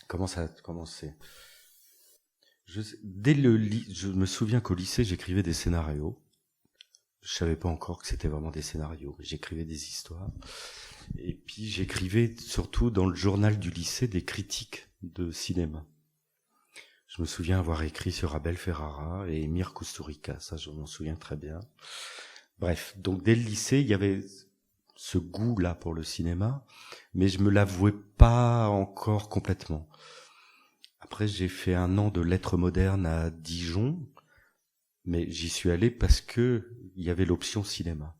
Comment ça a commencé? Je me souviens qu'au lycée, j'écrivais des scénarios. Je savais pas encore que c'était vraiment des scénarios, mais j'écrivais des histoires. Et puis j'écrivais surtout dans le journal du lycée des critiques de cinéma. Je me souviens avoir écrit sur Abel Ferrara et Emir Kusturica, ça je m'en souviens très bien. Bref, donc dès le lycée, il y avait ce goût-là pour le cinéma, mais je me l'avouais pas encore complètement. Après, j'ai fait 1 an de lettres modernes à Dijon, mais j'y suis allé parce que il y avait l'option cinéma.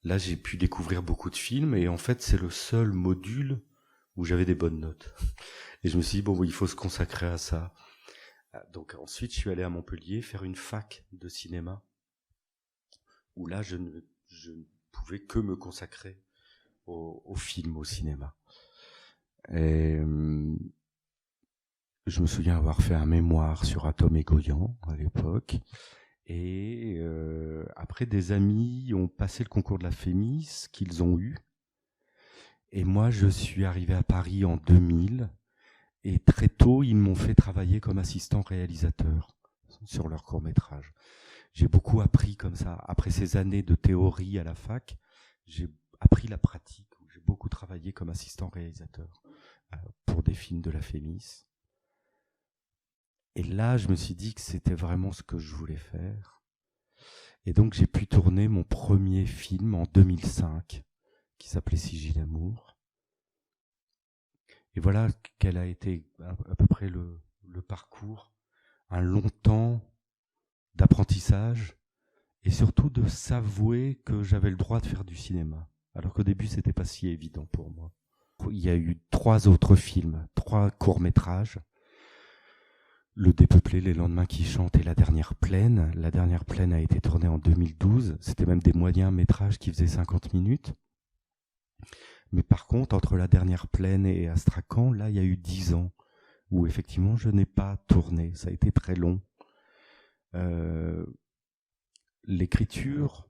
Là, j'ai pu découvrir beaucoup de films, et en fait, c'est le seul module où j'avais des bonnes notes. Et je me suis dit, bon, il faut se consacrer à ça. Donc ensuite, je suis allé à Montpellier faire une fac de cinéma, où là, je ne pouvais que me consacrer au film, au cinéma. Et je me souviens avoir fait un mémoire sur Atom et Goyan à l'époque. Et après, des amis ont passé le concours de la Fémis qu'ils ont eu. Et moi, je suis arrivé à Paris en 2000. Et très tôt, ils m'ont fait travailler comme assistant réalisateur sur leur court-métrage. J'ai beaucoup appris comme ça. Après ces années de théorie à la fac, j'ai appris la pratique. J'ai beaucoup travaillé comme assistant réalisateur pour des films de la Fémis. Et là, je me suis dit que c'était vraiment ce que je voulais faire. Et donc, j'ai pu tourner mon premier film en 2005, qui s'appelait Sigil d'amour. Et voilà quel a été à peu près le parcours. Un long temps d'apprentissage et surtout de s'avouer que j'avais le droit de faire du cinéma. Alors qu'au début, c'était pas si évident pour moi. Il y a eu 3 autres films, 3 courts-métrages. Le Dépeuplé, Les lendemains qui chantent et La dernière plaine. La dernière plaine a été tournée en 2012. C'était même des moyens métrages qui faisaient 50 minutes. Mais par contre, entre La dernière plaine et Astrakhan, là, il y a eu 10 ans où effectivement, je n'ai pas tourné. Ça a été très long. L'écriture,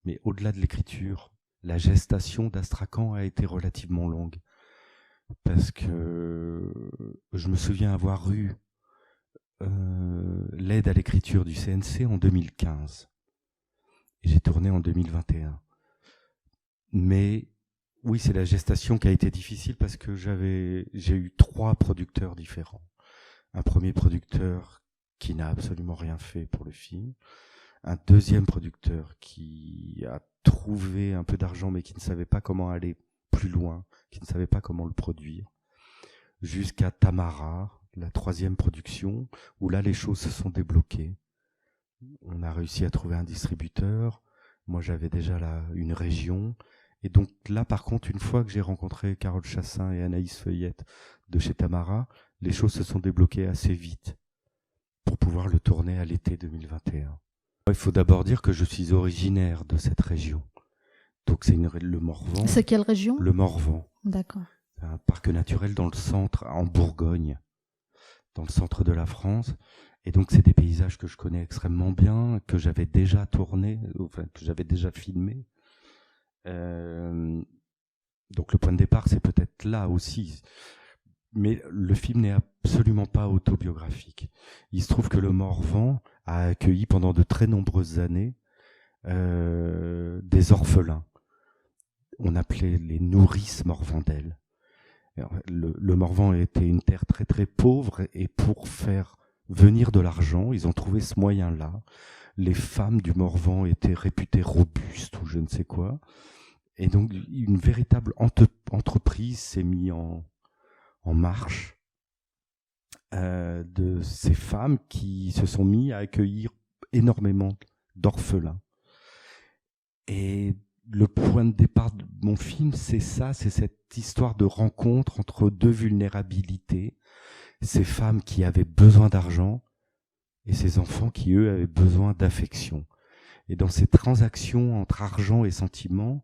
mais au-delà de l'écriture, la gestation d'Astrakhan a été relativement longue. Parce que je me souviens avoir eu l'aide à l'écriture du CNC en 2015. Et j'ai tourné en 2021. Mais oui, c'est la gestation qui a été difficile parce que j'ai eu 3 producteurs différents. Un premier producteur qui n'a absolument rien fait pour le film. Un deuxième producteur qui a trouvé un peu d'argent mais qui ne savait pas comment aller plus loin, qui ne savait pas comment le produire. Jusqu'à Tamara, la 3e production, où là les choses se sont débloquées. On a réussi à trouver un distributeur. Moi j'avais déjà une région. Et donc là par contre, une fois que j'ai rencontré Carole Chassin et Anaïs Feuillette de chez Tamara, les choses se sont débloquées assez vite pour pouvoir le tourner à l'été 2021. Il faut d'abord dire que je suis originaire de cette région. Donc c'est le Morvan. C'est quelle région ? Le Morvan. D'accord. C'est un parc naturel dans le centre, en Bourgogne, dans le centre de la France. Et donc c'est des paysages que je connais extrêmement bien, que j'avais déjà tourné, enfin que j'avais déjà filmé. Donc le point de départ, c'est peut-être là aussi. Mais le film n'est absolument pas autobiographique. Il se trouve que le Morvan a accueilli pendant de très nombreuses années des orphelins. On appelait les nourrices morvandelles. Le Morvan était une terre très très pauvre et pour faire venir de l'argent, ils ont trouvé ce moyen-là. Les femmes du Morvan étaient réputées robustes ou je ne sais quoi. Et donc une véritable entreprise s'est mise en marche de ces femmes qui se sont mis à accueillir énormément d'orphelins. Et le point de départ de mon film, c'est ça, c'est cette histoire de rencontre entre 2 vulnérabilités, ces femmes qui avaient besoin d'argent et ces enfants qui, eux, avaient besoin d'affection. Et dans ces transactions entre argent et sentiment,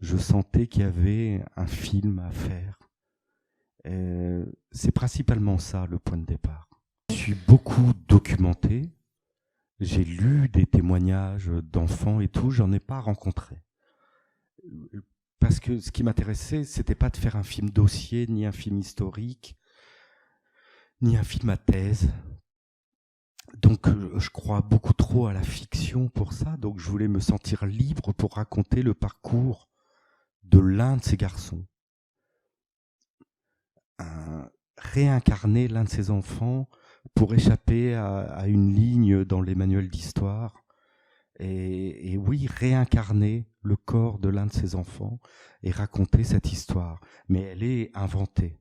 je sentais qu'il y avait un film à faire. C'est principalement ça le point de départ. Je suis beaucoup documenté. J'ai lu des témoignages d'enfants et tout, j'en ai pas rencontré. Parce que ce qui m'intéressait, c'était pas de faire un film dossier ni un film historique. ni un film à thèse. Donc je crois beaucoup trop à la fiction pour ça, donc je voulais me sentir libre pour raconter le parcours de l'un de ces garçons. Réincarner l'un de ses enfants pour échapper à une ligne dans les manuels d'histoire. Et oui, réincarner le corps de l'un de ses enfants et raconter cette histoire. Mais elle est inventée.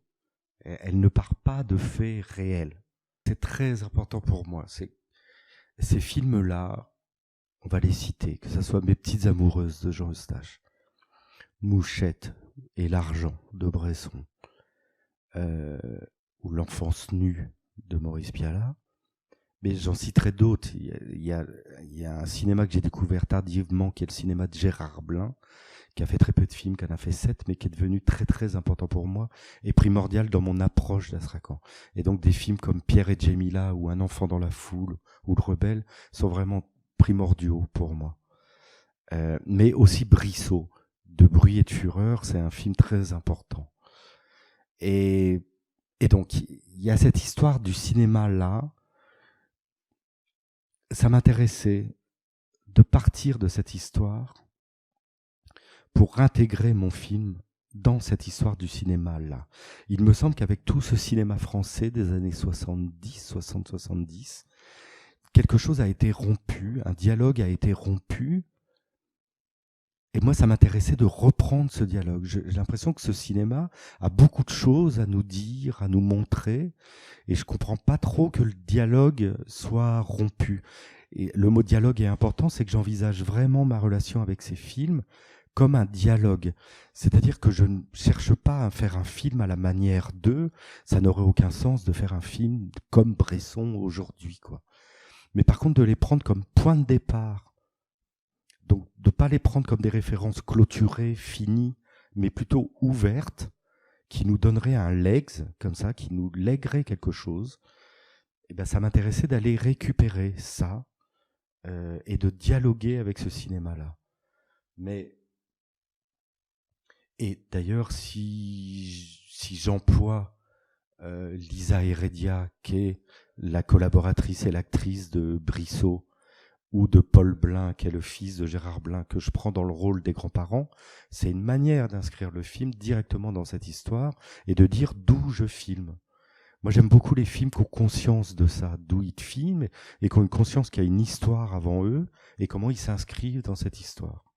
Elle ne part pas de faits réels. C'est très important pour moi. Ces films-là, on va les citer, que ce soit Mes petites amoureuses de Jean Eustache, Mouchette et l'argent de Bresson, ou L'enfance nue de Maurice Pialat. Mais j'en citerai d'autres. Il y a un cinéma que j'ai découvert tardivement, qui est le cinéma de Gérard Blin, qui a fait très peu de films, qui en a fait 7, mais qui est devenu très très important pour moi et primordial dans mon approche d'Astrakhan. Et donc des films comme Pierre et Djemila ou Un enfant dans la foule ou Le Rebelle sont vraiment primordiaux pour moi. Mais aussi Brissot, De bruit et de fureur, c'est un film très important. Et donc il y a cette histoire du cinéma là. Ça m'intéressait de partir de cette histoire pour intégrer mon film dans cette histoire du cinéma-là. Il me semble qu'avec tout ce cinéma français des années 70, quelque chose a été rompu, un dialogue a été rompu, et moi ça m'intéressait de reprendre ce dialogue. J'ai l'impression que ce cinéma a beaucoup de choses à nous dire, à nous montrer, et je comprends pas trop que le dialogue soit rompu. Et le mot dialogue est important, c'est que j'envisage vraiment ma relation avec ces films comme un dialogue. C'est-à-dire que je ne cherche pas à faire un film à la manière d'eux. Ça n'aurait aucun sens de faire un film comme Bresson aujourd'hui, quoi. Mais par contre, de les prendre comme point de départ. Donc, de ne pas les prendre comme des références clôturées, finies, mais plutôt ouvertes, qui nous donneraient un legs, comme ça, qui nous lèguerait quelque chose. Et ben, ça m'intéressait d'aller récupérer ça et de dialoguer avec ce cinéma-là. Et d'ailleurs, si j'emploie Lisa Heredia, qui est la collaboratrice et l'actrice de Brissot, ou de Paul Blin, qui est le fils de Gérard Blin, que je prends dans le rôle des grands-parents, c'est une manière d'inscrire le film directement dans cette histoire et de dire d'où je filme. Moi, j'aime beaucoup les films qui ont conscience de ça, d'où ils filment, et qui ont une conscience qu'il y a une histoire avant eux, et comment ils s'inscrivent dans cette histoire.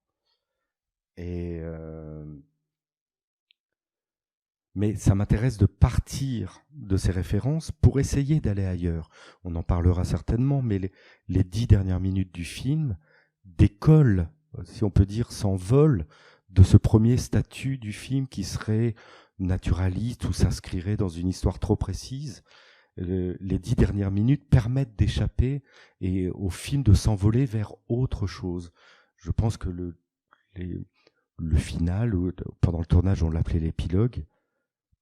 Mais ça m'intéresse de partir de ces références pour essayer d'aller ailleurs. On en parlera certainement, mais les 10 dernières minutes du film décollent, si on peut dire, s'envolent de ce premier statut du film qui serait naturaliste ou s'inscrirait dans une histoire trop précise. Les 10 dernières minutes permettent d'échapper et au film de s'envoler vers autre chose. Je pense que le final, pendant le tournage on l'appelait l'épilogue,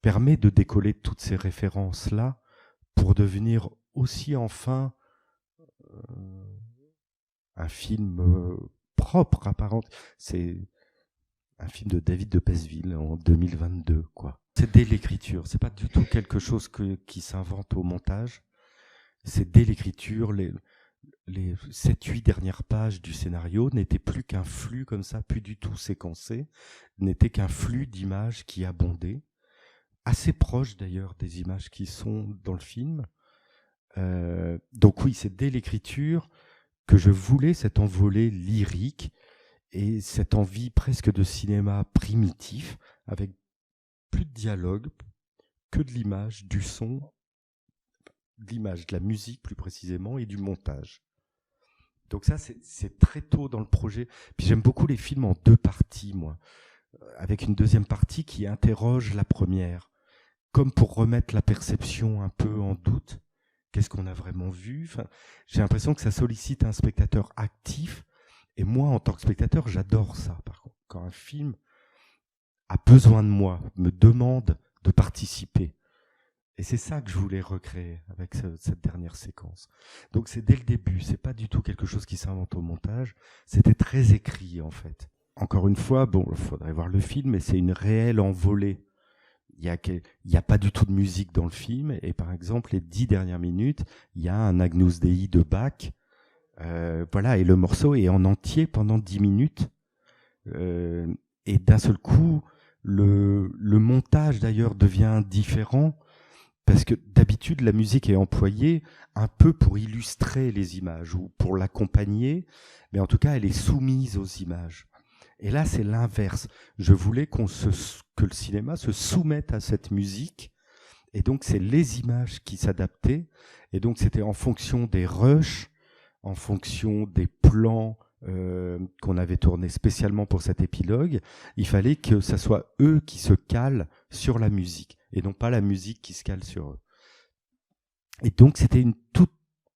permet de décoller toutes ces références-là pour devenir aussi enfin un film propre, apparent. C'est un film de David de Pesville en 2022, quoi. C'est dès l'écriture, c'est pas du tout quelque chose qui s'invente au montage. C'est dès l'écriture, les 7-8 dernières pages du scénario n'étaient plus qu'un flux comme ça, plus du tout séquencé, n'était qu'un flux d'images qui abondait, assez proche d'ailleurs des images qui sont dans le film. Donc oui, c'est dès l'écriture que je voulais cette envolée lyrique et cette envie presque de cinéma primitif, avec plus de dialogue, que de l'image, du son, de l'image, de la musique plus précisément, et du montage. Donc ça, c'est très tôt dans le projet. Puis j'aime beaucoup les films en 2 parties, moi, avec une deuxième partie qui interroge la première, comme pour remettre la perception un peu en doute. Qu'est-ce qu'on a vraiment vu ? Enfin, j'ai l'impression que ça sollicite un spectateur actif. Et moi, en tant que spectateur, j'adore ça, par contre. Quand un film a besoin de moi, me demande de participer. Et c'est ça que je voulais recréer avec cette dernière séquence. Donc c'est dès le début, c'est pas du tout quelque chose qui s'invente au montage, c'était très écrit en fait. Encore une fois, bon, il faudrait voir le film, mais c'est une réelle envolée. il y a pas du tout de musique dans le film. Et par exemple, les 10 dernières minutes, il y a un Agnus Dei de Bach. Voilà, et le morceau est en entier pendant 10 minutes. Et d'un seul coup, le montage d'ailleurs devient différent. Parce que d'habitude, la musique est employée un peu pour illustrer les images ou pour l'accompagner, mais en tout cas, elle est soumise aux images. Et là, c'est l'inverse. Je voulais que le cinéma se soumette à cette musique, et donc c'est les images qui s'adaptaient, et donc c'était en fonction des rushs, en fonction des plans qu'on avait tournés spécialement pour cet épilogue, il fallait que ça soit eux qui se calent sur la musique, et non pas la musique qui se cale sur eux. Et donc c'était une toute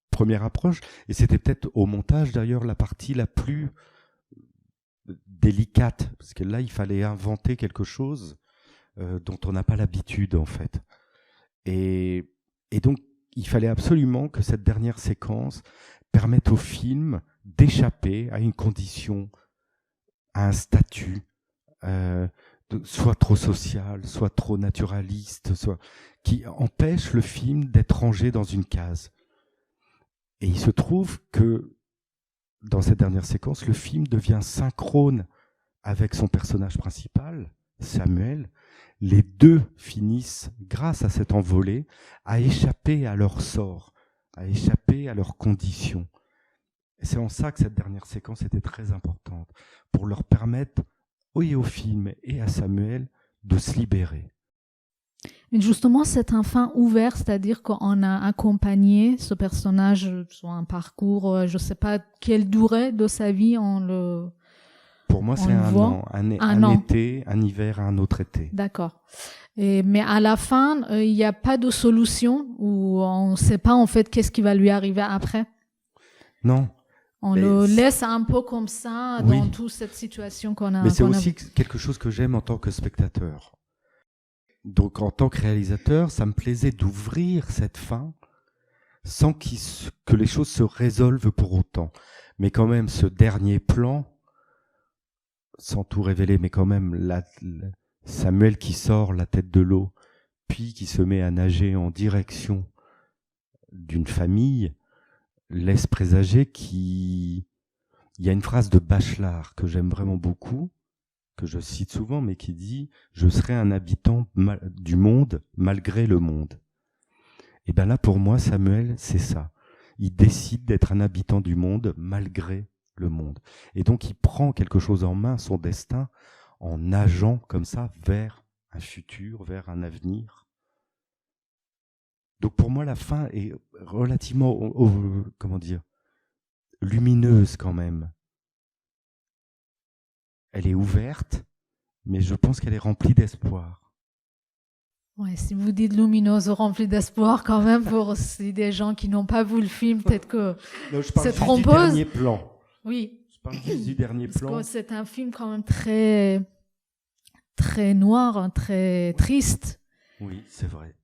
première approche, et c'était peut-être au montage d'ailleurs la partie la plus délicate, parce que là il fallait inventer quelque chose dont on n'a pas l'habitude en fait. Et donc il fallait absolument que cette dernière séquence permette au film d'échapper à une condition, à un statut, soit trop social, soit trop naturaliste, soit qui empêche le film d'être rangé dans une case. Et il se trouve que dans cette dernière séquence, le film devient synchrone avec son personnage principal, Samuel. Les deux finissent, grâce à cette envolée, à échapper à leur sort, à échapper à leurs conditions. Et c'est en ça que cette dernière séquence était très importante, pour leur permettre, et au film et à Samuel, de se libérer. Mais justement, c'est un fin ouvert, c'est-à-dire qu'on a accompagné ce personnage sur un parcours, je ne sais pas quelle durée de sa vie Pour moi, c'est un été, un hiver, un autre été. D'accord. Mais à la fin, il n'y a pas de solution où on ne sait pas en fait qu'est-ce qui va lui arriver après. Non. On le laisse un peu comme ça dans toute cette situation qu'on a. Mais c'est aussi quelque chose que j'aime en tant que spectateur. Donc en tant que réalisateur, ça me plaisait d'ouvrir cette fin sans que les choses se résolvent pour autant. Mais quand même, ce dernier plan, sans tout révéler, mais quand même, Samuel qui sort la tête de l'eau, puis qui se met à nager en direction d'une famille, laisse présager qu'il y a une phrase de Bachelard que j'aime vraiment beaucoup, que je cite souvent, mais qui dit « Je serai un habitant du monde malgré le monde ». Et bien là, pour moi, Samuel, c'est ça. Il décide d'être un habitant du monde malgré le monde. Et donc, il prend quelque chose en main, son destin, en nageant comme ça vers un futur, vers un avenir. Donc, pour moi, la fin est relativement, comment dire, lumineuse quand même. Elle est ouverte, mais je pense qu'elle est remplie d'espoir. Ouais, si vous dites lumineuse, remplie d'espoir quand même, pour des gens qui n'ont pas vu le film, peut-être que c'est trompeuse. Du dernier plan. Oui. Je parle juste du dernier plan. Parce que c'est un film quand même très, très noir, très triste. Oui, c'est vrai.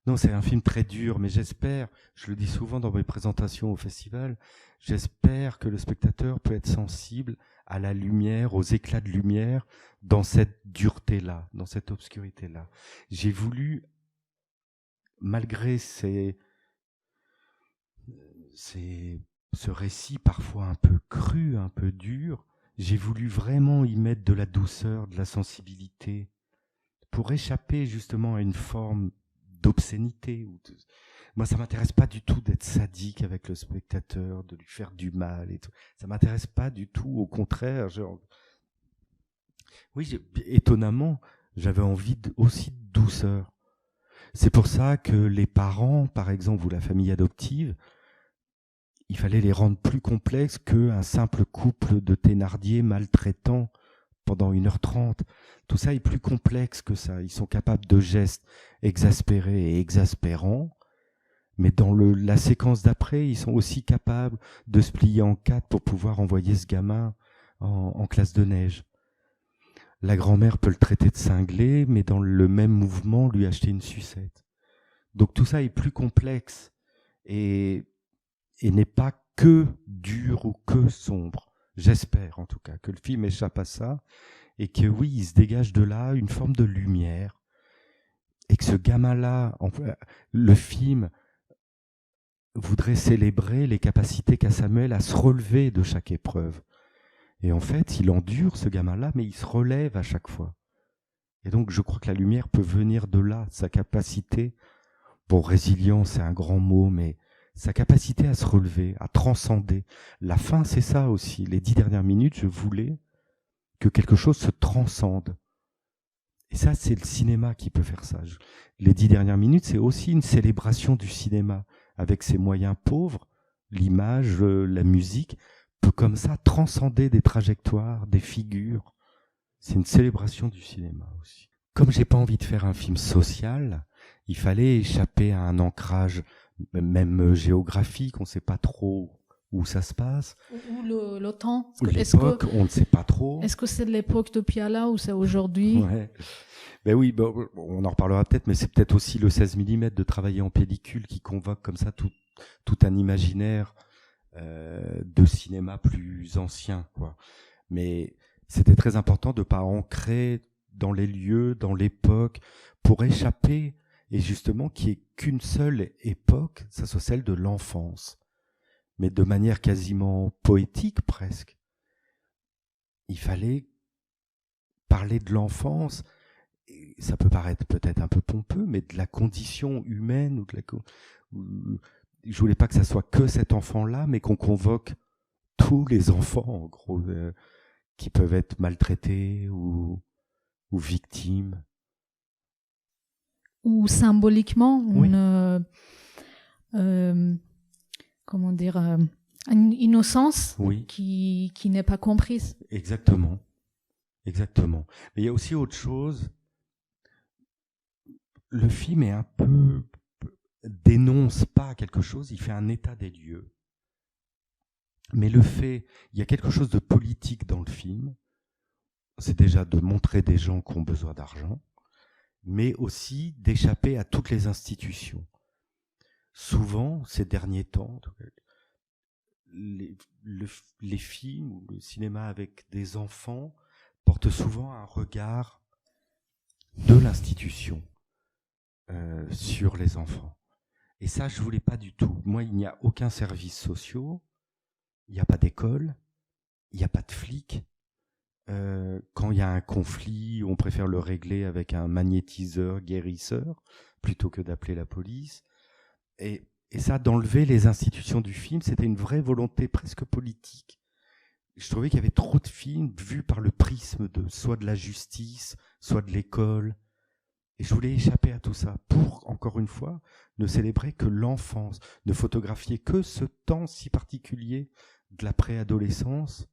Non, c'est un film très dur, mais j'espère, je le dis souvent dans mes présentations au festival, j'espère que le spectateur peut être sensible à la lumière, aux éclats de lumière, dans cette dureté-là, dans cette obscurité-là. J'ai voulu, malgré ce récit parfois un peu cru, un peu dur, j'ai voulu vraiment y mettre de la douceur, de la sensibilité, pour échapper justement à une forme d'obscénité. Moi, ça m'intéresse pas du tout d'être sadique avec le spectateur, de lui faire du mal et tout. Ça m'intéresse pas du tout. Au contraire, étonnamment, j'avais envie aussi de douceur. C'est pour ça que les parents, par exemple, ou la famille adoptive, il fallait les rendre plus complexes qu'un simple couple de Thénardier maltraitant pendant 1h30. Tout ça est plus complexe que ça. Ils sont capables de gestes exaspérés et exaspérants, mais dans la séquence d'après, ils sont aussi capables de se plier en 4 pour pouvoir envoyer ce gamin en classe de neige. La grand-mère peut le traiter de cinglé, mais dans le même mouvement, lui acheter une sucette. Donc tout ça est plus complexe et n'est pas que dur ou que sombre. J'espère en tout cas que le film échappe à ça et que oui, il se dégage de là une forme de lumière et que ce gamin-là, le film voudrait célébrer les capacités qu'a Samuel à se relever de chaque épreuve. Et en fait, il endure, ce gamin-là, mais il se relève à chaque fois. Et donc, je crois que la lumière peut venir de là, sa capacité, bon, résilience, c'est un grand mot, mais sa capacité à se relever, à transcender. La fin, c'est ça aussi. Les 10 dernières minutes, je voulais que quelque chose se transcende. Et ça, c'est le cinéma qui peut faire ça. Les 10 dernières minutes, c'est aussi une célébration du cinéma, avec ses moyens pauvres, l'image, la musique, peut comme ça transcender des trajectoires, des figures. C'est une célébration du cinéma aussi. Comme j'ai pas envie de faire un film social, il fallait échapper à un ancrage, même géographique, on ne sait pas trop où ça se passe. Ou le temps. L'époque, on ne sait pas trop. Est-ce que c'est de l'époque de Piala ou c'est aujourd'hui? Ouais. Ben oui, on en reparlera peut-être, mais c'est peut-être aussi le 16 mm de travailler en pellicule qui convoque comme ça tout un imaginaire de cinéma plus ancien, quoi. Mais c'était très important de ne pas ancrer dans les lieux, dans l'époque, pour échapper, et justement qu'il n'y ait qu'une seule époque, ça soit celle de l'enfance, mais de manière quasiment poétique presque. Il fallait parler de l'enfance, et ça peut paraître peut-être un peu pompeux, mais de la condition humaine, je voulais pas que ça soit que cet enfant-là, mais qu'on convoque tous les enfants, en gros, qui peuvent être maltraités ou victimes. Ou symboliquement, Oui. Comment dire, une innocence Oui. qui n'est pas comprise. Exactement. Exactement. Mais il y a aussi autre chose. Le film est un peu dénonce pas quelque chose, il fait un état des lieux. Mais il y a quelque chose de politique dans le film. C'est déjà de montrer des gens qui ont besoin d'argent, mais aussi d'échapper à toutes les institutions. Souvent, ces derniers temps, les films ou le cinéma avec des enfants portent souvent un regard de l'institution sur les enfants. Et ça, je voulais pas du tout. Moi, il n'y a aucun service social, il n'y a pas d'école, il n'y a pas de flics. Quand il y a un conflit, on préfère le régler avec un magnétiseur, guérisseur, plutôt que d'appeler la police. Et ça, d'enlever les institutions du film, c'était une vraie volonté presque politique. Je trouvais qu'il y avait trop de films vus par le prisme soit de la justice, soit de l'école. Et je voulais échapper à tout ça pour, encore une fois, ne célébrer que l'enfance, ne photographier que ce temps si particulier de la préadolescence.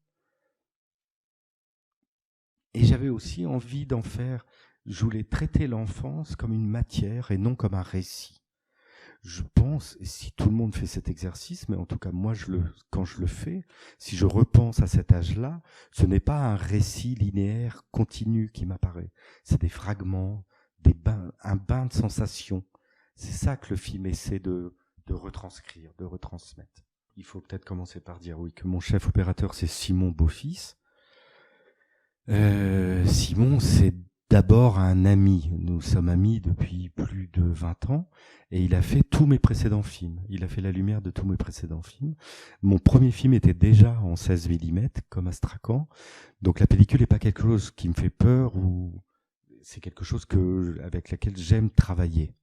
Et j'avais aussi envie d'en faire, je voulais traiter l'enfance comme une matière et non comme un récit. Je pense, et si tout le monde fait cet exercice, mais en tout cas moi quand je le fais, si je repense à cet âge-là, ce n'est pas un récit linéaire continu qui m'apparaît, c'est des fragments, un bain de sensations. C'est ça que le film essaie de retranscrire, de retransmettre. Il faut peut-être commencer par dire oui que mon chef opérateur c'est Simon Beaufils. Simon, c'est d'abord un ami. Nous sommes amis depuis plus de 20 ans et il a fait tous mes précédents films. Il a fait la lumière de tous mes précédents films. Mon premier film était déjà en 16 mm, comme Astrakhan. Donc la pellicule n'est pas quelque chose qui me fait peur ou c'est quelque chose avec laquelle j'aime travailler.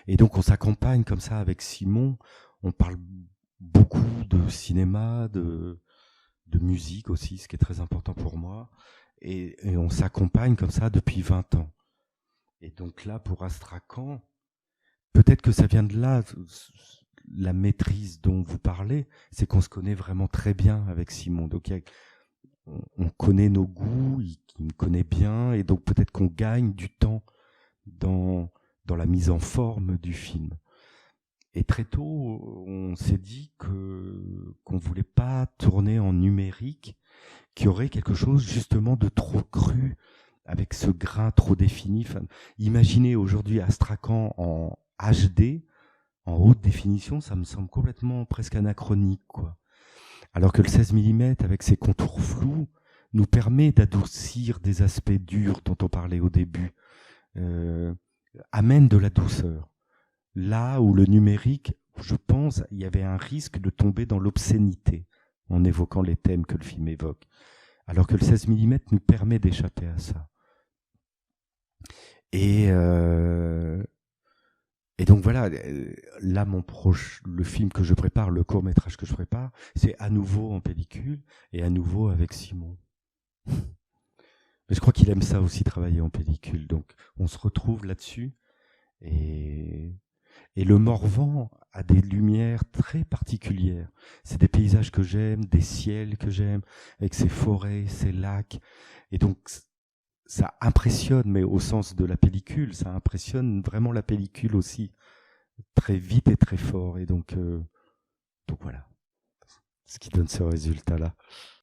Et donc on s'accompagne comme ça avec Simon. On parle beaucoup de cinéma, de musique aussi, ce qui est très important pour moi. Et on s'accompagne comme ça depuis 20 ans. Et donc là, pour Astrakhan, peut-être que ça vient de là, la maîtrise dont vous parlez, c'est qu'on se connaît vraiment très bien avec Simon. Donc on connaît nos goûts, il me connaît bien, et donc peut-être qu'on gagne du temps dans la mise en forme du film. Et très tôt, on s'est dit qu'on voulait pas tourner en numérique, qu'il y aurait quelque chose justement de trop cru, avec ce grain trop défini. Enfin, imaginez aujourd'hui Astrakhan en HD, en haute définition, ça me semble complètement presque anachronique, quoi. Alors que le 16 mm, avec ses contours flous, nous permet d'adoucir des aspects durs dont on parlait au début. amène de la douceur. Là où le numérique, je pense, il y avait un risque de tomber dans l'obscénité en évoquant les thèmes que le film évoque. Alors que le 16 mm nous permet d'échapper à ça. Et donc voilà, là le film que je prépare, le court-métrage que je prépare, c'est à nouveau en pellicule et à nouveau avec Simon. Mais je crois qu'il aime ça aussi, travailler en pellicule. Donc on se retrouve là-dessus. Et le Morvan a des lumières très particulières. C'est des paysages que j'aime, des ciels que j'aime, avec ses forêts, ses lacs. Et donc ça impressionne, mais au sens de la pellicule, ça impressionne vraiment la pellicule aussi, très vite et très fort. Et donc voilà, ce qui donne ce résultat-là.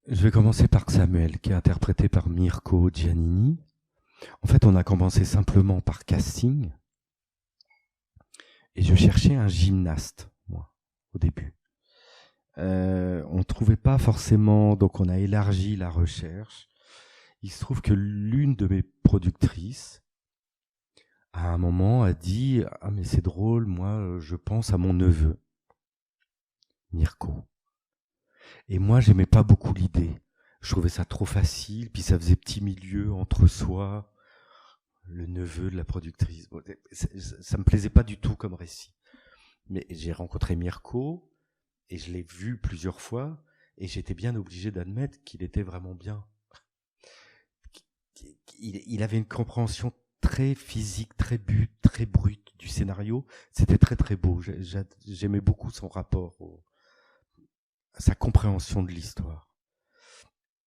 Je vais commencer par Samuel, qui est interprété par Mirko Giannini. En fait, on a commencé simplement par casting. Et je cherchais un gymnaste, moi, au début. On ne trouvait pas forcément, donc on a élargi la recherche. Il se trouve que l'une de mes productrices, à un moment, a dit « Ah mais c'est drôle, moi je pense à mon neveu, Mirko. » Et moi, j'aimais pas beaucoup l'idée. Je trouvais ça trop facile, puis ça faisait petit milieu entre soi, le neveu de la productrice. Bon, ça me plaisait pas du tout comme récit. Mais j'ai rencontré Mirko, et je l'ai vu plusieurs fois, et j'étais bien obligé d'admettre qu'il était vraiment bien. Il avait une compréhension très physique, très brute du scénario. C'était très très beau. J'aimais beaucoup son rapport, à sa compréhension de l'histoire.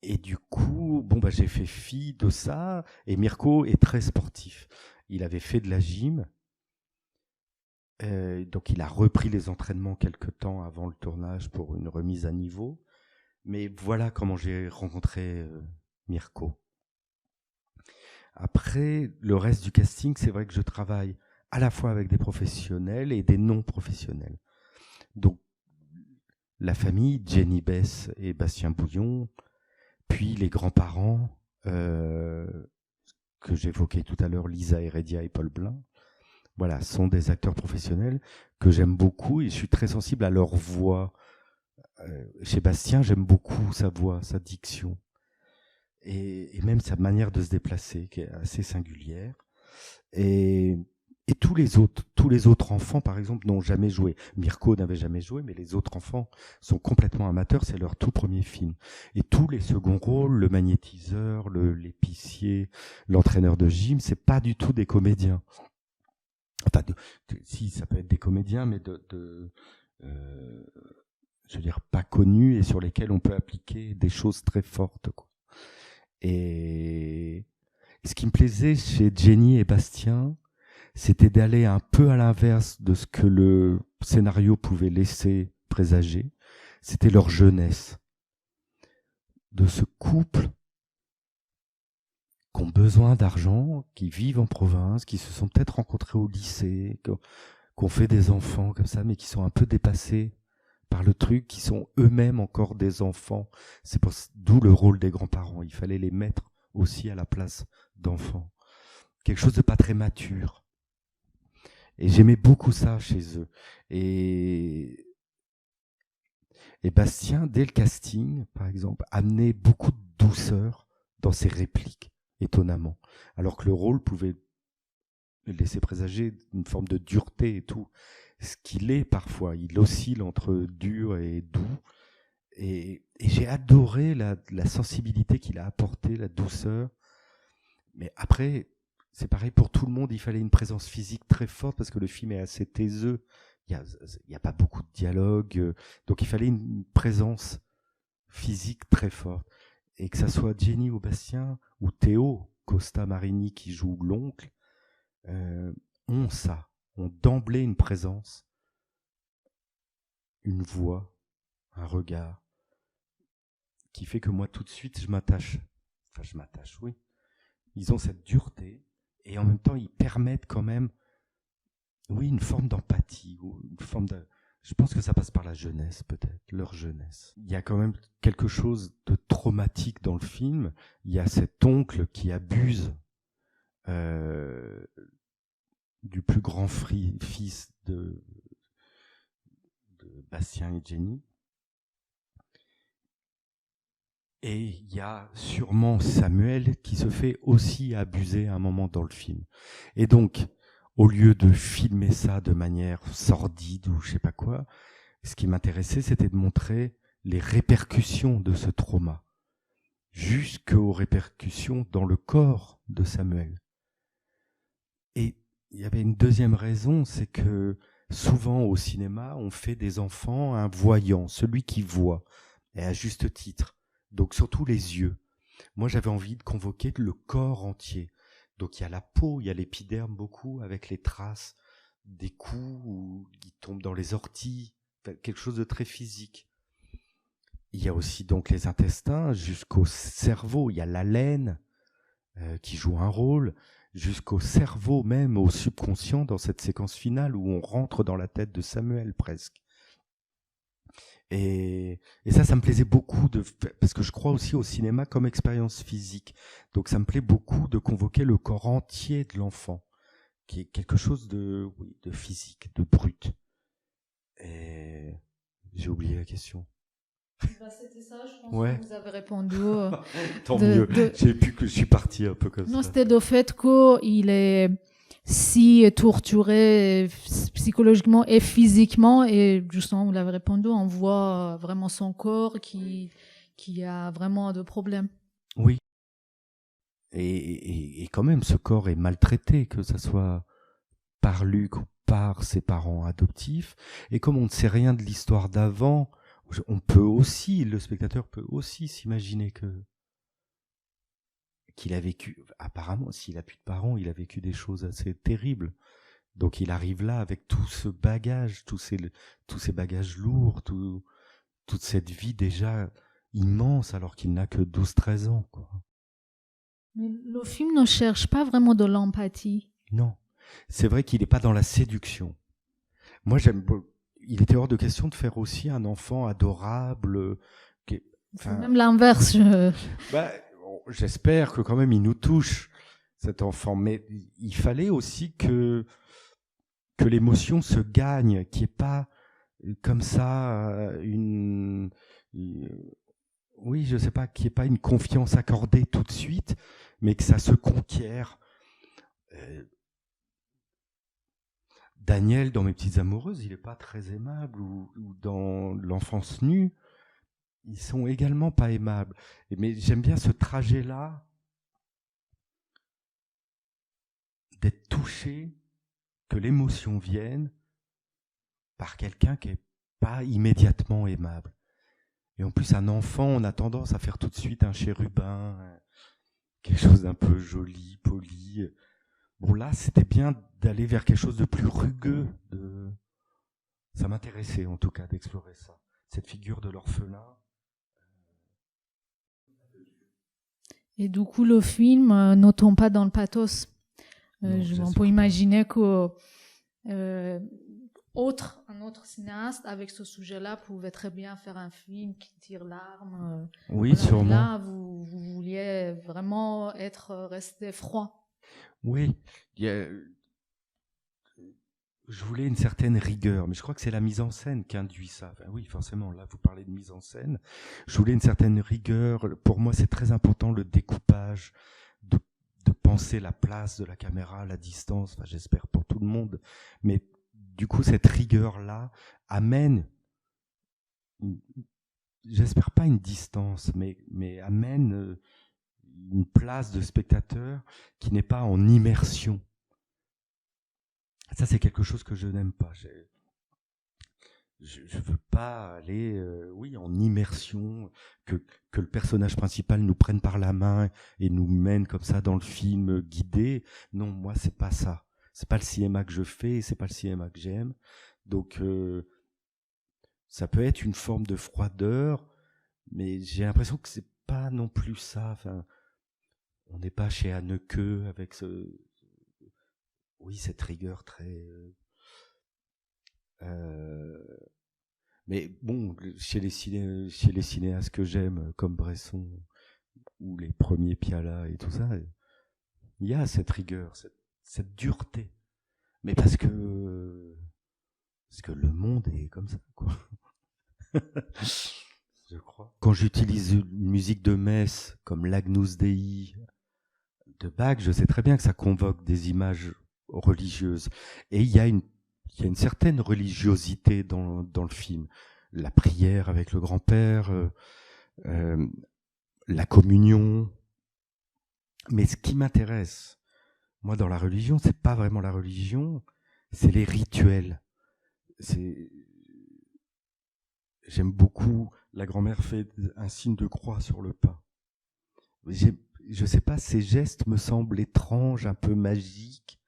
Et du coup, j'ai fait fi de ça. Et Mirko est très sportif. Il avait fait de la gym. Donc il a repris les entraînements quelque temps avant le tournage pour une remise à niveau. Mais voilà comment j'ai rencontré Mirko. Après, le reste du casting, c'est vrai que je travaille à la fois avec des professionnels et des non-professionnels. Donc, la famille, Jenny Bess et Bastien Bouillon, puis les grands-parents, que j'évoquais tout à l'heure, Lisa Heredia et Paul Blin, voilà, sont des acteurs professionnels que j'aime beaucoup et je suis très sensible à leur voix. Chez Bastien, j'aime beaucoup sa voix, sa diction. Et même sa manière de se déplacer, qui est assez singulière. Et tous les autres enfants, par exemple, n'ont jamais joué. Mirko n'avait jamais joué, mais les autres enfants sont complètement amateurs, c'est leur tout premier film. Et tous les seconds rôles, le magnétiseur, l'épicier, l'entraîneur de gym, c'est pas du tout des comédiens. Enfin, si, ça peut être des comédiens, mais je veux dire, pas connus et sur lesquels on peut appliquer des choses très fortes, quoi. Et ce qui me plaisait chez Jenny et Bastien, c'était d'aller un peu à l'inverse de ce que le scénario pouvait laisser présager. C'était leur jeunesse. De ce couple qui ont besoin d'argent, qui vivent en province, qui se sont peut-être rencontrés au lycée, qui ont fait des enfants comme ça, mais qui sont un peu dépassés par le truc, qui sont eux-mêmes encore des enfants. C'est d'où le rôle des grands-parents. Il fallait les mettre aussi à la place d'enfants. Quelque chose de pas très mature. Et j'aimais beaucoup ça chez eux. Et Bastien, dès le casting, par exemple, amenait beaucoup de douceur dans ses répliques, étonnamment. Alors que le rôle pouvait laisser présager une forme de dureté et tout. Ce qu'il est parfois, il oscille entre dur et doux. Et j'ai adoré la sensibilité qu'il a apportée, la douceur. Mais après, c'est pareil pour tout le monde, il fallait une présence physique très forte parce que le film est assez taiseux. Il y a pas beaucoup de dialogue. Donc il fallait une présence physique très forte. Et que ça soit Jenny ou Bastien ou Théo Costa Marini qui joue l'oncle, ont ça. Ont d'emblée une présence, une voix, un regard, qui fait que moi, tout de suite, je m'attache, oui. Ils ont cette dureté, et en même temps, ils permettent quand même, oui, une forme d'empathie, ou une forme de... Je pense que ça passe par la jeunesse, peut-être, leur jeunesse. Il y a quand même quelque chose de traumatique dans le film. Il y a cet oncle qui abuse du plus grand fils de Bastien et Jenny. Et il y a sûrement Samuel qui se fait aussi abuser à un moment dans le film. Et donc, au lieu de filmer ça de manière sordide ou je sais pas quoi, ce qui m'intéressait, c'était de montrer les répercussions de ce trauma, jusqu'aux répercussions dans le corps de Samuel. Et il y avait une deuxième raison, c'est que souvent au cinéma, on fait des enfants un voyant, celui qui voit, et à juste titre. Donc surtout les yeux. Moi, j'avais envie de convoquer le corps entier. Donc il y a la peau, il y a l'épiderme beaucoup, avec les traces des coups qui tombent dans les orties, quelque chose de très physique. Il y a aussi donc les intestins, jusqu'au cerveau, il y a l'haleine qui joue un rôle, jusqu'au cerveau même, au subconscient, dans cette séquence finale où on rentre dans la tête de Samuel presque. Et ça me plaisait beaucoup, parce que je crois aussi au cinéma comme expérience physique. Donc ça me plaît beaucoup de convoquer le corps entier de l'enfant, qui est quelque chose de physique, de brut. Et j'ai oublié la question. C'était ça, je pense Ouais. que vous avez répondu. Tant mieux, j'ai pu que je suis parti un peu comme ça. Non, c'était le fait qu'il est si torturé psychologiquement et physiquement, et justement, vous l'avez répondu, on voit vraiment son corps qui a vraiment de problèmes. Oui. Et quand même, ce corps est maltraité, que ça soit par Luc ou par ses parents adoptifs. Et comme on ne sait rien de l'histoire d'avant, on peut aussi, le spectateur peut aussi s'imaginer qu'il a vécu, apparemment, s'il a plus de parents, il a vécu des choses assez terribles. Donc il arrive là avec tout ce bagage, tous ces bagages lourds, toute cette vie déjà immense alors qu'il n'a que 12-13 ans, quoi. Mais le film ne cherche pas vraiment de l'empathie. Non, c'est vrai qu'il n'est pas dans la séduction. Moi, il était hors de question de faire aussi un enfant adorable. C'est même l'inverse. J'espère que quand même il nous touche, cet enfant. Mais il fallait aussi que l'émotion se gagne, qu'il n'y ait pas comme ça oui, je sais pas, qu'il n'y ait pas une confiance accordée tout de suite, mais que ça se conquiert. Daniel, dans Mes petites amoureuses, il n'est pas très aimable, ou dans L'enfance nue, ils sont également pas aimables. Mais j'aime bien ce trajet-là, d'être touché, que l'émotion vienne par quelqu'un qui n'est pas immédiatement aimable. Et en plus, un enfant, on a tendance à faire tout de suite un chérubin, quelque chose d'un peu joli, poli. Bon, là, c'était bien d'aller vers quelque chose de plus rugueux. Ça m'intéressait, en tout cas, d'explorer ça. Cette figure de l'orphelin. Et du coup, le film ne tombe pas dans le pathos. On peut imaginer que un autre cinéaste avec ce sujet-là pouvait très bien faire un film qui tire l'arme. Oui, voilà. sûrement. Là, vous vouliez vraiment resté froid. Oui, je voulais une certaine rigueur, mais je crois que c'est la mise en scène qui induit ça. Enfin, oui, forcément, là, vous parlez de mise en scène. Je voulais une certaine rigueur. Pour moi, c'est très important le découpage, de penser la place de la caméra, la distance, enfin, j'espère pour tout le monde. Mais du coup, cette rigueur-là amène, j'espère pas une distance, mais amène une place de spectateur qui n'est pas en immersion. Ça, c'est quelque chose que je n'aime pas. Je veux pas aller, en immersion, que le personnage principal nous prenne par la main et nous mène comme ça dans le film guidé. Non, moi, c'est pas ça. C'est pas le cinéma que je fais, c'est pas le cinéma que j'aime. Donc, ça peut être une forme de froideur, mais j'ai l'impression que c'est pas non plus ça. Enfin, on n'est pas chez Haneke avec cette rigueur très. Mais bon, chez les cinéastes que j'aime, comme Bresson ou les premiers Piala et tout ça, il y a cette rigueur, cette dureté. Mais parce que le monde est comme ça, quoi. Je crois. Quand j'utilise une musique de messe comme l'Agnus Dei de Bach, je sais très bien que ça convoque des images religieuses. Et il y a une certaine religiosité dans le film. La prière avec le grand-père, la communion. Mais ce qui m'intéresse, moi, dans la religion, c'est pas vraiment la religion, c'est les rituels. J'aime beaucoup, la grand-mère fait un signe de croix sur le pain. Je sais pas, ces gestes me semblent étranges, un peu magiques.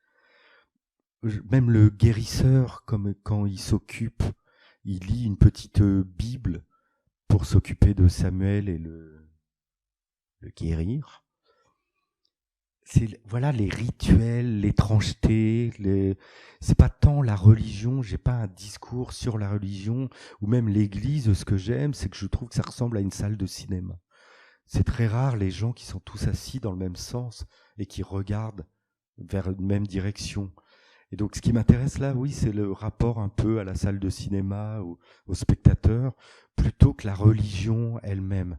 Même le guérisseur, comme quand il s'occupe, il lit une petite Bible pour s'occuper de Samuel et le guérir. Voilà, les rituels, l'étrangeté, c'est pas tant la religion, j'ai pas un discours sur la religion, ou même l'église, ce que j'aime, c'est que je trouve que ça ressemble à une salle de cinéma. C'est très rare les gens qui sont tous assis dans le même sens et qui regardent vers une même direction. Et donc ce qui m'intéresse là, oui, c'est le rapport un peu à la salle de cinéma, au spectateur, plutôt que la religion elle-même.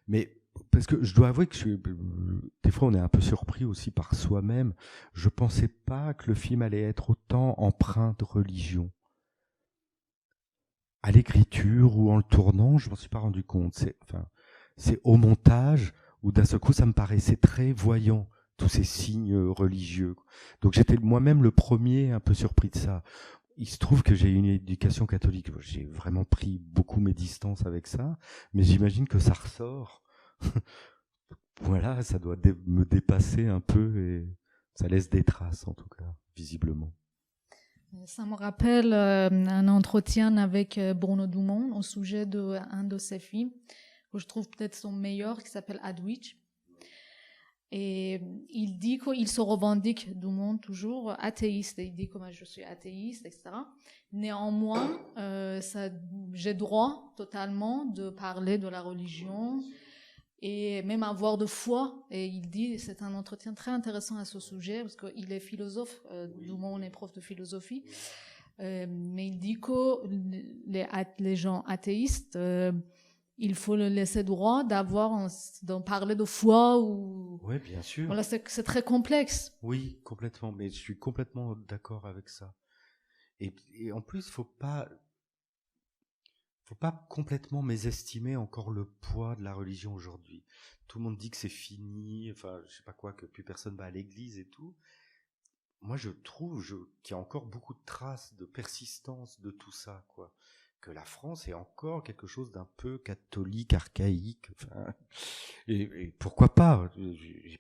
Mais parce que je dois avouer que des fois on est un peu surpris aussi par soi-même. Je pensais pas que le film allait être autant empreint de religion. À l'écriture ou en le tournant, je m'en suis pas rendu compte. C'est au montage où d'un seul coup ça me paraissait très voyant, tous ces signes religieux. Donc j'étais moi-même le premier un peu surpris de ça. Il se trouve que j'ai une éducation catholique. J'ai vraiment pris beaucoup mes distances avec ça, mais j'imagine que ça ressort. Voilà, ça doit me dépasser un peu et ça laisse des traces en tout cas, visiblement. Ça me rappelle un entretien avec Bruno Dumont au sujet d'un de ses films, que je trouve peut-être son meilleur, qui s'appelle Adwich. Et il dit qu'il se revendique, Dumont, toujours athéiste. Il dit que moi je suis athéiste, etc. Néanmoins, j'ai droit totalement de parler de la religion et même avoir de foi. Et il dit, c'est un entretien très intéressant à ce sujet, parce qu'il est philosophe, Dumont est prof de philosophie, mais il dit que les gens athéistes, il faut le laisser droit d'en parler de foi ou. Oui, bien sûr. Voilà, c'est très complexe. Oui, complètement, mais je suis complètement d'accord avec ça. Et en plus, faut pas complètement mésestimer encore le poids de la religion aujourd'hui. Tout le monde dit que c'est fini, enfin, je sais pas quoi, que plus personne va à l'église et tout. Moi, je trouve qu'il y a encore beaucoup de traces de persistance de tout ça, quoi. Que la France est encore quelque chose d'un peu catholique, archaïque. Enfin, et pourquoi pas? J'ai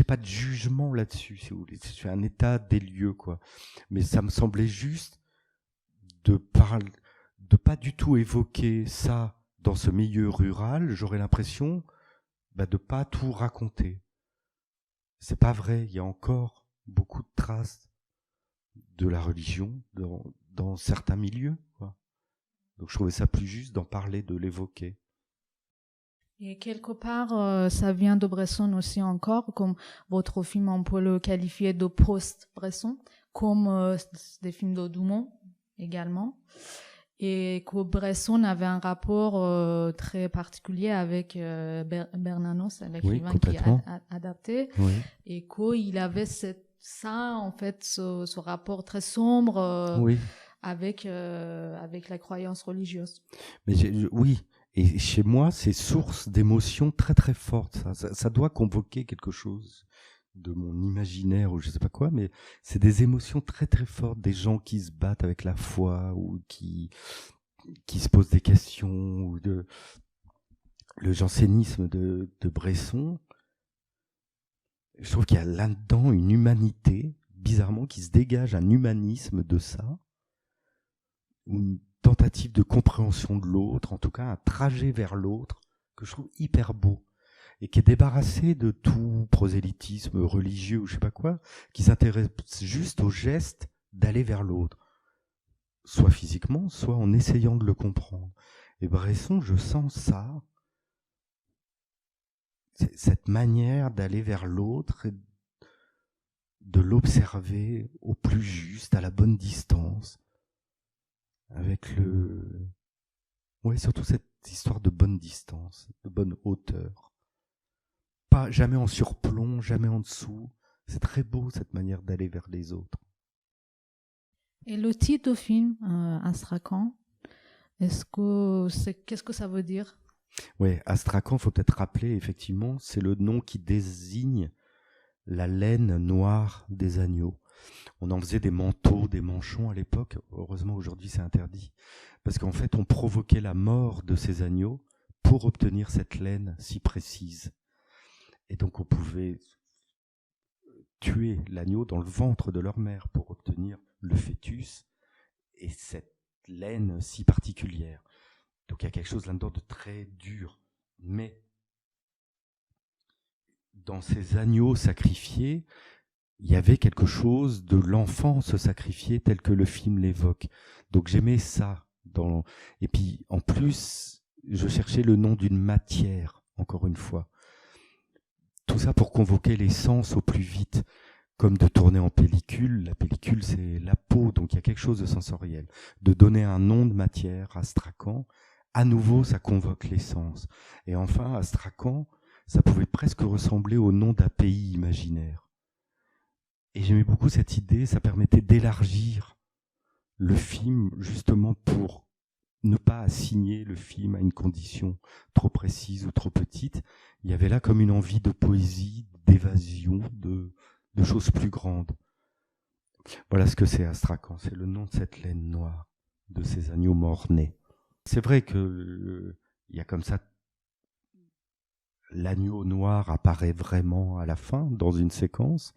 pas de jugement là-dessus, si vous voulez. C'est un état des lieux, quoi. Mais ça me semblait juste de pas du tout évoquer ça dans ce milieu rural. J'aurais l'impression de pas tout raconter. C'est pas vrai. Il y a encore beaucoup de traces de la religion dans certains milieux, quoi. Donc je trouvais ça plus juste d'en parler, de l'évoquer. Et quelque part, ça vient de Bresson aussi encore, comme votre film, on peut le qualifier de post-Bresson, comme des films de Dumont également. Et que Bresson avait un rapport très particulier avec Bernanos, l'écrivain qui a adapté, oui. Et qu'il avait ce rapport très sombre oui. avec la croyance religieuse. Mais oui, et chez moi, c'est source d'émotions très très fortes. Ça doit convoquer quelque chose de mon imaginaire ou je sais pas quoi, mais c'est des émotions très très fortes, des gens qui se battent avec la foi ou qui se posent des questions, ou le jansénisme de Bresson. Je trouve qu'il y a là-dedans une humanité, bizarrement, qui se dégage, un humanisme de ça, une tentative de compréhension de l'autre, en tout cas un trajet vers l'autre, que je trouve hyper beau, et qui est débarrassé de tout prosélytisme religieux ou je sais pas quoi, qui s'intéresse juste au geste d'aller vers l'autre, soit physiquement, soit en essayant de le comprendre. Et Bresson, je sens ça, cette manière d'aller vers l'autre, de l'observer au plus juste, à la bonne distance, avec surtout cette histoire de bonne distance, de bonne hauteur. Pas jamais en surplomb, jamais en dessous. C'est très beau cette manière d'aller vers les autres. Et le titre du film, Astrakhan, qu'est-ce que ça veut dire? Oui, Astrakhan, il faut peut-être rappeler, effectivement, c'est le nom qui désigne la laine noire des agneaux. On en faisait des manteaux, des manchons à l'époque. Heureusement, aujourd'hui, c'est interdit. Parce qu'en fait, on provoquait la mort de ces agneaux pour obtenir cette laine si précise. Et donc, on pouvait tuer l'agneau dans le ventre de leur mère pour obtenir le fœtus et cette laine si particulière. Donc, il y a quelque chose là-dedans de très dur. Mais dans ces agneaux sacrifiés, il y avait quelque chose de l'enfance sacrifiée tel que le film l'évoque. Donc j'aimais ça. Et puis en plus, je cherchais le nom d'une matière, encore une fois. Tout ça pour convoquer les sens au plus vite, comme de tourner en pellicule. La pellicule, c'est la peau, donc il y a quelque chose de sensoriel. De donner un nom de matière, Astrakhan, à nouveau, ça convoque les sens. Et enfin, Astrakhan, ça pouvait presque ressembler au nom d'un pays imaginaire. Et j'aimais beaucoup cette idée, ça permettait d'élargir le film justement pour ne pas assigner le film à une condition trop précise ou trop petite. Il y avait là comme une envie de poésie, d'évasion, de choses plus grandes. Voilà ce que c'est Astrakhan, c'est le nom de cette laine noire, de ces agneaux morts-nés. C'est vrai que il y a comme ça, l'agneau noir apparaît vraiment à la fin, dans une séquence,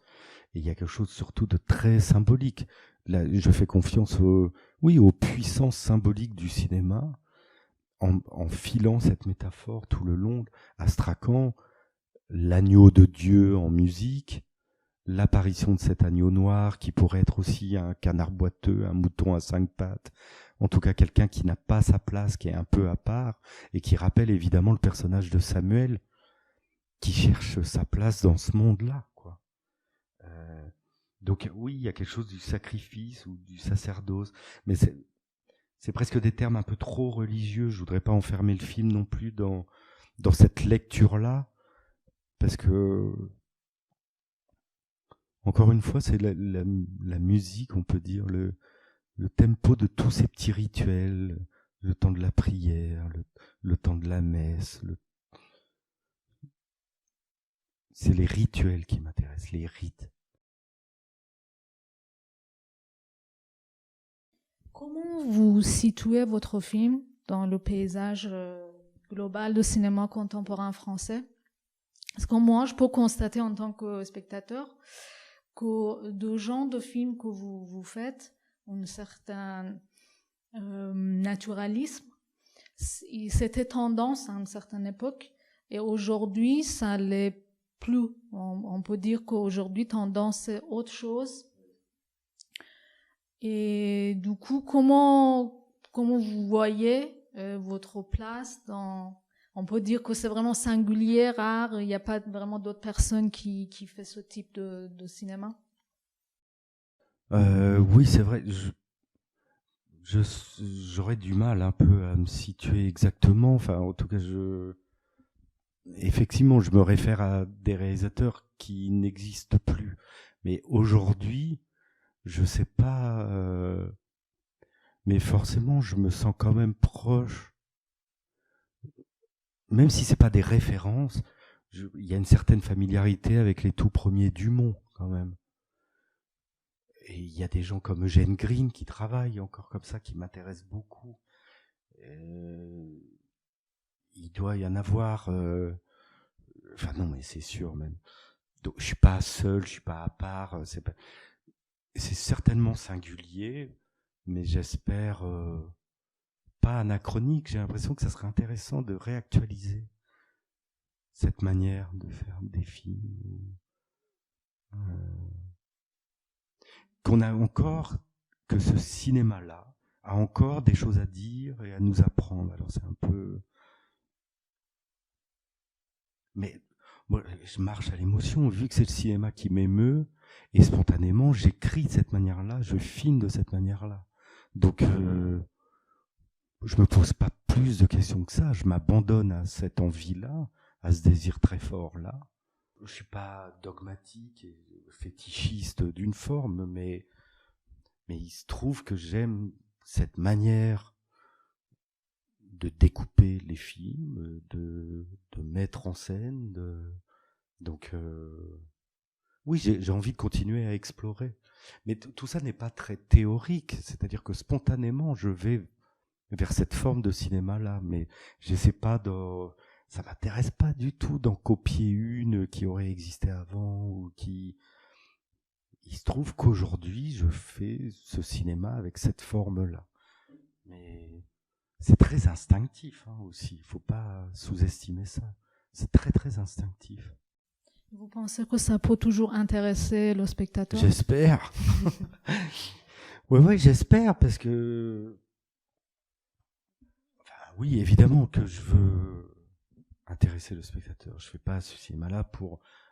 et il y a quelque chose surtout de très symbolique. Là, je fais confiance aux puissances symboliques du cinéma, en filant cette métaphore tout le long. Astrakhan, l'agneau de Dieu en musique, l'apparition de cet agneau noir qui pourrait être aussi un canard boiteux, un mouton à 5 pattes, en tout cas quelqu'un qui n'a pas sa place, qui est un peu à part, et qui rappelle évidemment le personnage de Samuel, qui cherche sa place dans ce monde-là, quoi. Donc oui, il y a quelque chose du sacrifice ou du sacerdoce, mais c'est presque des termes un peu trop religieux. Je voudrais pas enfermer le film non plus dans cette lecture-là, parce que encore une fois, c'est la musique, on peut dire, le tempo de tous ces petits rituels, le temps de la prière, le temps de la messe. C'est les rituels qui m'intéressent, les rites. Comment vous situez votre film dans le paysage global du cinéma contemporain français? Parce que moi, je peux constater en tant que spectateur que de genre de films que vous faites ont un certain naturalisme. C'était tendance à une certaine époque et aujourd'hui, ça l'est plus. On peut dire qu'aujourd'hui, tendance, c'est autre chose. Et du coup, comment vous voyez votre place dans... On peut dire que c'est vraiment singulier, rare, il n'y a pas vraiment d'autres personnes qui fait ce type de cinéma? Oui, c'est vrai. J'aurais du mal un peu à me situer exactement. Enfin, en tout cas, effectivement, je me réfère à des réalisateurs qui n'existent plus. Mais aujourd'hui, je sais pas, mais forcément, je me sens quand même proche. Même si c'est pas des références, il y a une certaine familiarité avec les tout premiers Dumont, quand même. Et il y a des gens comme Eugène Green qui travaillent encore comme ça, qui m'intéressent beaucoup. Il doit y en avoir... Enfin non, mais c'est sûr même. Donc, je suis pas seul, je suis pas à part. C'est certainement singulier, mais j'espère pas anachronique. J'ai l'impression que ça serait intéressant de réactualiser cette manière de faire des films. Qu'on a encore, que ce cinéma-là a encore des choses à dire et à nous apprendre. Alors c'est un peu... Mais moi, je marche à l'émotion, vu que c'est le cinéma qui m'émeut, Et spontanément, j'écris de cette manière-là, je filme de cette manière-là. Donc, je me pose pas plus de questions que ça. Je m'abandonne à cette envie-là, à ce désir très fort-là. Je suis pas dogmatique et fétichiste d'une forme, mais il se trouve que j'aime cette manière de découper les films, de mettre en scène. Donc, oui, j'ai envie de continuer à explorer. Mais tout ça n'est pas très théorique, c'est-à-dire que spontanément, je vais vers cette forme de cinéma-là, mais j'essaie pas ça m'intéresse pas du tout d'en copier une qui aurait existé avant ou qui... Il se trouve qu'aujourd'hui, je fais ce cinéma avec cette forme-là. Mais c'est très instinctif aussi, il faut pas sous-estimer ça. C'est très très instinctif. Vous pensez que ça peut toujours intéresser le spectateur? J'espère. Ouais, j'espère, parce que... Enfin, oui, évidemment que je veux intéresser le spectateur. Je fais pas ce cinéma-là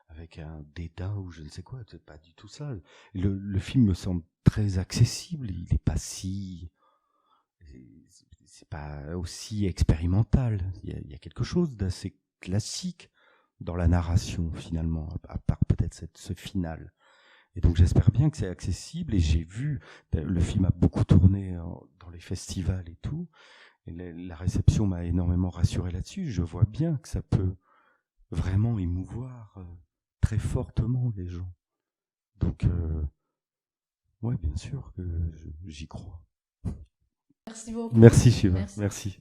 avec un dédain ou je ne sais quoi, c'est pas du tout ça. Le film me semble très accessible, il est pas si... C'est pas aussi expérimental. Il y a quelque chose d'assez classique dans la narration, finalement, à part peut-être ce final. Et donc j'espère bien que c'est accessible, et j'ai vu, le film a beaucoup tourné dans les festivals et tout, et la réception m'a énormément rassuré là-dessus. Je vois bien que ça peut vraiment émouvoir très fortement les gens. Donc, ouais, bien sûr que j'y crois. Merci beaucoup. Merci Shiva, merci.